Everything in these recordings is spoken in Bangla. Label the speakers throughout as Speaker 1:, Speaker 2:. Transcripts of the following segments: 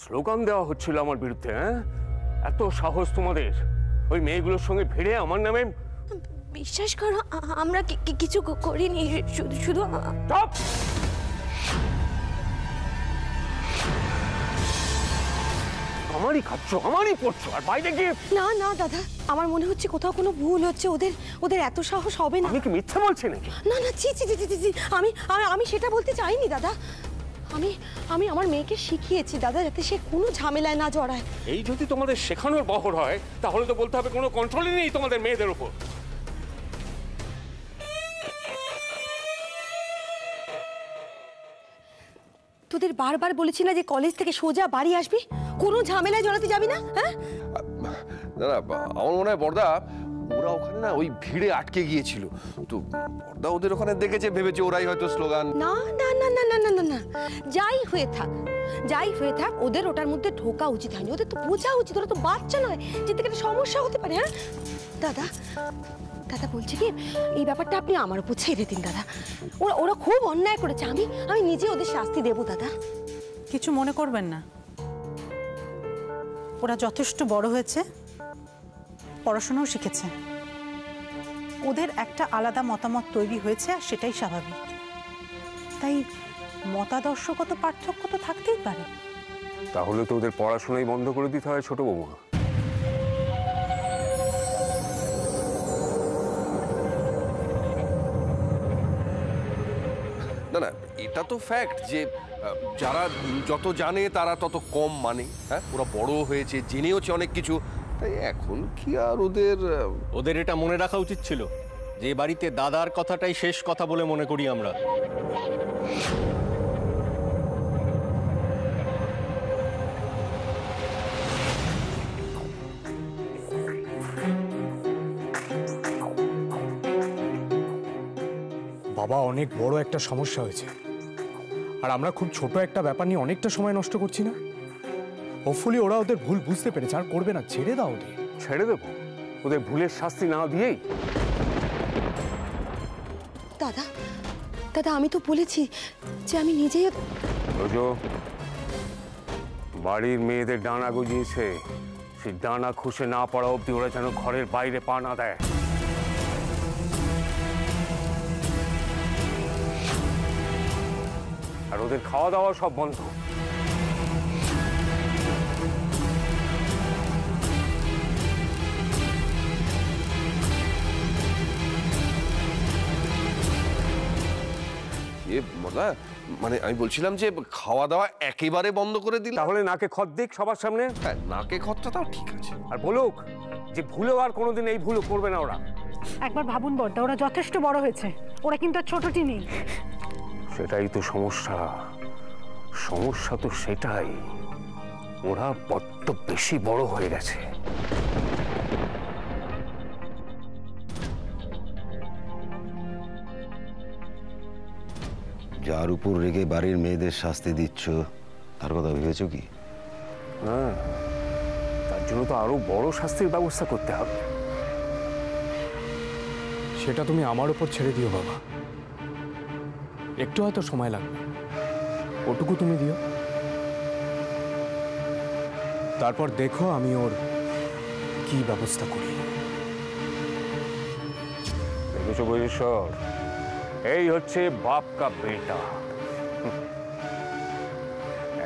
Speaker 1: স্লোগান দেওয়া হচ্ছিল আমার বিরুদ্ধে। হ্যাঁ, এত সাহস তোমাদের ওই মেয়েগুলোর সঙ্গে ভিড়ে আমার নামে?
Speaker 2: বিশ্বাস করো আমরা কিছু করিনি, শুধু
Speaker 1: আমারই খাচ্ছ, আমারই পড়ছো, আর বাইরে গিয়ে?
Speaker 2: না না দাদা, আমার মনে হচ্ছে কোথাও কোনো ভুল হচ্ছে। ওদের এত সাহস হবে না।
Speaker 1: আমি কি মিথ্যা বলছি নাকি?
Speaker 2: না না, জি জি জি জি, আমি সেটা বলতে চাইনি দাদা। আমি আমার মেয়েকে শিখিয়েছি দাদা, যাতে সে কোনো ঝামেলায় না জড়ায়।
Speaker 1: এই যদি তোমাদের শেখানোর বহর হয়, তাহলে তো বলতে হবে কোনো কন্ট্রোলই নেই তোমাদের মেয়েদের উপর।
Speaker 2: তোদের বারবার বলেছি না যে কলেজ থেকে সোজা বাড়ি আসবি, কোনো ঝামেলায় জড়াতে যাবি না। হ্যাঁ
Speaker 3: না না, আমার মনে হয় বড়দা ওরা ওখানে না ওই ভিড়ে আটকে গিয়েছিল, তো বড়দা ওদের ওখানে দেখেছে, ভেবেছে ওরাই হয়তো স্লোগান।
Speaker 2: না না না না না না না না, যাই হয়ে থাক ওদের ওটার মধ্যে ঢোকা উচিত হয়নি। ওদের তো বোঝা উচিত, ওরা তো বাচ্চা নয়, যে থেকে একটা সমস্যা হতে পারে। হ্যাঁ দাদা বলছি কি, এই ব্যাপারটা আপনি আমার উপর ছেড়ে দিন দাদা। ওরা খুব অন্যায় করেছে, আমি নিজে ওদের শাস্তি দেবো দাদা।
Speaker 4: কিছু মনে করবেন না, ওরা যথেষ্ট বড় হয়েছে, পড়াশোনাও শিখেছে, ওদের একটা আলাদা মতামত তৈরি হয়েছে, আর সেটাই স্বাভাবিক। তাই মতাদর্শগত পার্থক্য তো থাকতেই পারে।
Speaker 1: তাহলে তো ওদের পড়াশোনাই বন্ধ করে দিতে হয় ছোট বৌমা।
Speaker 3: না না, এটা তো ফ্যাক্ট যে যারা যত জানে তারা তত কম মানে। হ্যাঁ, ওরা বড় হয়েছে, জেনেওছে অনেক কিছু, তাই এখন কি আর ওদের
Speaker 5: এটা মনে রাখা উচিত ছিল যে বাড়িতে দাদার কথাটাই শেষ কথা বলে মনে করি আমরা।
Speaker 6: বাবা, অনেক বড় একটা সমস্যা হয়েছে, আর আমরা খুব ছোট একটা ব্যাপার নিয়ে অনেকটা সময় নষ্ট করছি না। হোপফুলি ওরা ওদের ভুল বুঝতে পেরেছে, আর করবে না। ছেড়ে দাও ওদের।
Speaker 1: ছেড়ে দেবো? ওদের ভুলের শাস্তি না দিয়েই?
Speaker 2: দাদা আমি তো বলেছি যে আমি নিজেই।
Speaker 1: বাড়ির মেয়েদের ডানা গজিয়েছে, সেই ডানা খুশে না পড়া অব্দি ওরা যেন ঘরের বাইরে পা না দেয়। আর ওদের খাওয়া দাওয়া সব বন্ধ।
Speaker 3: মানে আমি বলছিলাম যে খাওয়া দাওয়া একেবারে বন্ধ করে দিল।
Speaker 1: তাহলে নাকে খত দিক সবার সামনে।
Speaker 3: হ্যাঁ, নাকে খতটা তাও ঠিক আছে।
Speaker 1: আর বলুক যে ভুলেও আর কোনোদিন এই ভুলও করবে না ওরা।
Speaker 4: একবার ভাবুন বড়দা, ওরা যথেষ্ট বড় হয়েছে, ওরা কিন্তু আর ছোটটি নেই।
Speaker 1: সেটাই তো সমস্যা। সমস্যা তো সেটাই, ওরা বড্ড বেশি বড় হয়ে গেছে।
Speaker 7: যার উপর রেগে বাড়ির মেয়েদের শাস্তি দিচ্ছ, তার কথা ভেবেছো কি?
Speaker 1: হ্যাঁ, তার জন্য তো আরো বড় শাস্তির ব্যবস্থা করতে হবে।
Speaker 6: সেটা তুমি আমার উপর ছেড়ে দিও বাবা, একটু হয়তো সময় লাগবে, ওটুকু তুমি দিও। তারপর দেখো আমি ওর কি ব্যবস্থা করি।
Speaker 1: দেখেছো বৈশ্বর, এই হচ্ছে বাপ কা বেটা।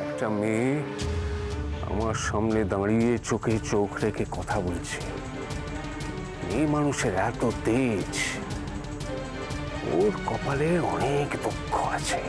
Speaker 1: একটা মেয়ে আমার সামনে দাঁড়িয়ে চোখে চোখ রেখে কথা বলছে। মেয়ে মানুষের এত তেজ, ওর কপালে অনেক দুঃখ আছে।